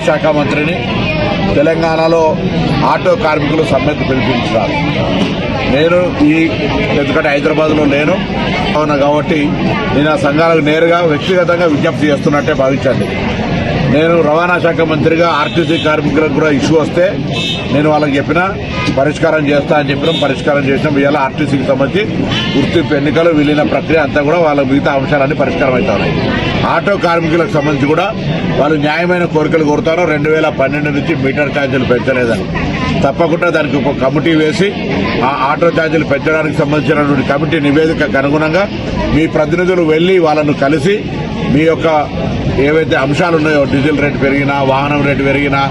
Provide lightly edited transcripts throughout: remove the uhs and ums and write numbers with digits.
శాఖ మంత్రిని తెలంగాణలో ఆటో కార్మికులు సమ్మెకు పిలిపించారు. నేను ఎందుకంటే హైదరాబాద్లో లేను అవునా కాబట్టి నేను ఆ సంఘాలకు నేరుగా వ్యక్తిగతంగా విజ్ఞప్తి చేస్తున్నట్టే భావించండి. నేను రవాణా శాఖ మంత్రిగా ఆర్టీసీ కార్మికులకు కూడా ఇష్యూ వస్తే నేను వాళ్ళకి చెప్పినా పరిష్కారం చేస్తా అని చెప్పినాం. పరిష్కారం చేసినాం. ఇవాళ ఆర్టీసీకి సంబంధించి గుర్తింపు ఎన్నికలు విలీన ప్రక్రియ అంతా కూడా వాళ్ళ మిగతా అంశాలన్నీ పరిష్కారం అవుతాయి. ఆటో కార్మికులకు సంబంధించి కూడా వాళ్ళు న్యాయమైన కోరికలు కోరుతారు. 2012 నుంచి మీటర్ ఛార్జీలు పెంచలేదని తప్పకుండా దానికి ఒక కమిటీ వేసి ఆ ఆటో ఛార్జీలు పెంచడానికి సంబంధించినటువంటి కమిటీ నివేదికకు అనుగుణంగా మీ ప్రతినిధులు వెళ్లి వాళ్ళను కలిసి మీ యొక్క ఏవైతే అంశాలు ఉన్నాయో డీజిల్ రేటు పెరిగినా వాహనం రేటు పెరిగినా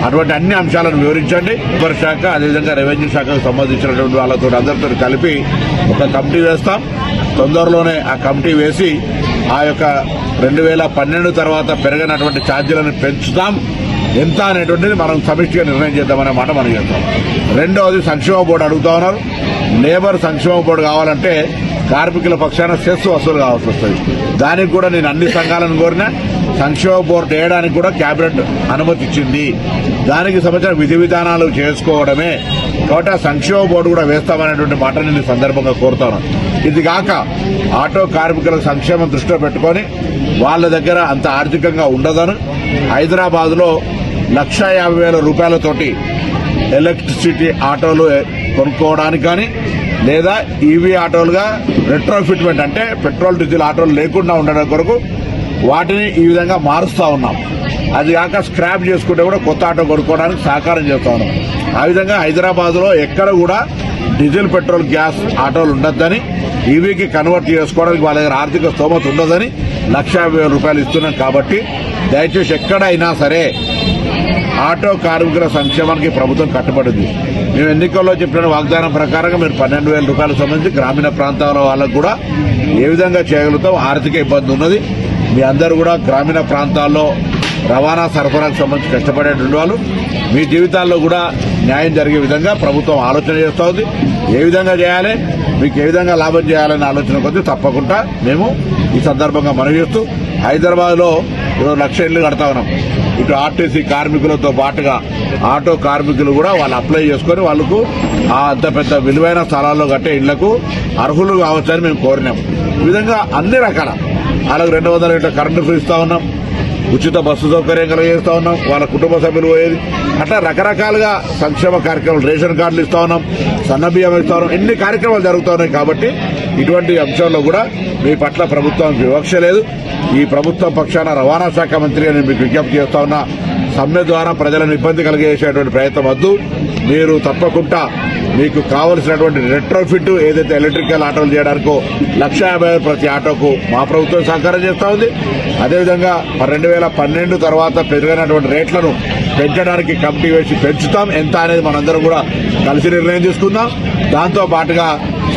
అటువంటి అన్ని అంశాలను వివరించండి. లేబర్ శాఖ అదేవిధంగా రెవెన్యూ శాఖకు సంబంధించినటువంటి వాళ్ళతో అందరితో కలిపి ఒక కమిటీ వేస్తాం. తొందరలోనే ఆ కమిటీ వేసి ఆ యొక్క 2012 తర్వాత పెరిగినటువంటి ఛార్జీలను పెంచుతాం ఎంత అనేటువంటిది మనం సమిష్టిగా నిర్ణయం చేద్దామనే మాట మనం చేస్తాం. రెండవది సంక్షేమ బోర్డు అడుగుతా ఉన్నారు. లేబర్ సంక్షేమ బోర్డు కావాలంటే కార్మికుల పక్షాన సెస్ వసూలు కావాల్సి వస్తుంది. దానికి కూడా నేను అన్ని సంఘాలను కోరినా సంక్షేమ బోర్డు వేయడానికి కూడా కేబినెట్ అనుమతి ఇచ్చింది. దానికి సంబంధించిన విధి విధానాలు చేసుకోవడమే కాబట్టి ఆ సంక్షేమ బోర్డు కూడా వేస్తామనేటువంటి మాట నేను ఈ సందర్భంగా కోరుతాను. ఇది కాక ఆటో కార్మికుల సంక్షేమం దృష్టిలో పెట్టుకొని వాళ్ళ దగ్గర అంత ఆర్థికంగా ఉండదని హైదరాబాద్లో 1,50,000 రూపాయలతోటి ఎలక్ట్రిసిటీ ఆటోలు కొనుక్కోవడానికి కానీ లేదా ఈవీ ఆటోలుగా రెట్రోఫిట్మెంట్ అంటే పెట్రోల్ డీజిల్ ఆటోలు లేకుండా ఉండడం కొరకు వాటిని ఈ విధంగా మారుస్తూ ఉన్నాం. అది కాక స్క్రాప్ చేసుకుంటే కూడా కొత్త ఆటో కొనుక్కోవడానికి సహకారం చేస్తూ ఉన్నాం. ఆ విధంగా హైదరాబాద్లో ఎక్కడ కూడా డీజిల్ పెట్రోల్ గ్యాస్ ఆటోలు ఉండొద్దని ఈవీకి కన్వర్ట్ చేసుకోవడానికి వాళ్ళ దగ్గర ఆర్థిక స్తోమత ఉండదని 1,50,000 రూపాయలు ఇస్తున్నాం. కాబట్టి దయచేసి ఎక్కడైనా సరే ఆటో కార్మికుల సంక్షేమానికి ప్రభుత్వం కట్టుబడింది. మేము ఎన్నికల్లో చెప్పిన వాగ్దానం ప్రకారంగా మీరు 12,000 రూపాయలకు సంబంధించి గ్రామీణ ప్రాంతాల వాళ్ళకు కూడా ఏ విధంగా చేయగలుగుతాం. ఆర్థిక ఇబ్బంది ఉన్నది. మీ అందరూ కూడా గ్రామీణ ప్రాంతాల్లో రవాణా సరఫరాకు సంబంధించి కష్టపడేటువంటి వాళ్ళు మీ జీవితాల్లో కూడా న్యాయం జరిగే విధంగా ప్రభుత్వం ఆలోచన చేస్తూ ఉంది. ఏ విధంగా చేయాలి, మీకు ఏ విధంగా లాభం చేయాలనే ఆలోచన కొద్దీ తప్పకుండా మేము ఈ సందర్భంగా మనవి చేస్తూ హైదరాబాద్లో 1,00,000 ఇళ్లు కడతా ఉన్నాం. ఇటు ఆర్టీసీ కార్మికులతో పాటుగా ఆటో కార్మికులు కూడా వాళ్ళు అప్లై చేసుకుని వాళ్ళకు అంత పెద్ద విలువైన స్థలాల్లో కట్టే ఇళ్లకు అర్హులు కావచ్చని మేము కోరినాం. ఈ విధంగా అన్ని రకాల వాళ్ళకు 200 యూనిట్ల కరెంటు ఫ్రీ ఇస్తా ఉన్నాం. ఉచిత బస్సు సౌకర్యం కలిగిస్తా ఉన్నాం. వాళ్ళ కుటుంబ సభ్యులు పోయేది అట్లా రకరకాలుగా సంక్షేమ కార్యక్రమాలు రేషన్ కార్డులు ఇస్తా ఉన్నాం. సన్న బియ్యం ఇస్తా ఉన్నాం. ఎన్ని కార్యక్రమాలు జరుగుతూ ఉన్నాయి. కాబట్టి ఇటువంటి అంశాల్లో కూడా మీ పట్ల ప్రభుత్వానికి వివక్ష లేదు. ఈ ప్రభుత్వం పక్షాన రవాణా శాఖ మంత్రి అని మీకు విజ్ఞప్తి చేస్తా ఉన్నా. సమ్మె ద్వారా ప్రజలను ఇబ్బంది కలిగేసేటువంటి ప్రయత్నం వద్దు. మీరు తప్పకుండా మీకు కావలసినటువంటి రెట్రోఫిట్ ఏదైతే ఎలక్ట్రికల్ ఆటోలు చేయడానికో 1,50,000 ప్రతి ఆటోకు మా ప్రభుత్వం సహకారం చేస్తూ ఉంది. అదేవిధంగా 2012 తర్వాత పెరిగినటువంటి రేట్లను పెంచడానికి కమిటీ వేసి పెంచుతాం. ఎంత అనేది మనందరం కూడా కలిసి నిర్ణయం తీసుకుందాం. దాంతో పాటుగా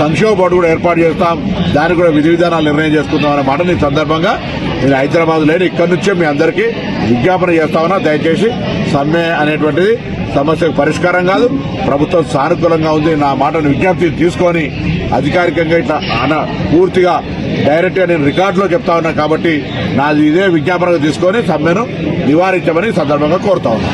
సంక్షేమ బోర్డు కూడా ఏర్పాటు చేస్తాం. దానికి కూడా విధి విధానాలు నిర్ణయం చేసుకుందాం అనే మాట ఈ సందర్భంగా నేను హైదరాబాద్ లేని ఇక్కడి నుంచే మీ అందరికీ విజ్ఞాపన చేస్తామన్నా. దయచేసి సమ్మె అనేటువంటిది సమస్యకు పరిష్కారం కాదు. ప్రభుత్వం సానుకూలంగా ఉంది. నా మాటను విజ్ఞప్తి తీసుకొని అధికారికంగా ఇట్లా పూర్తిగా డైరెక్ట్ గా నేను రికార్డులో చెప్తా ఉన్నా. కాబట్టి నాది ఇదే విజ్ఞాపనగా తీసుకొని సమ్మెను నివారించమని సందర్భంగా కోరుతా ఉన్నా.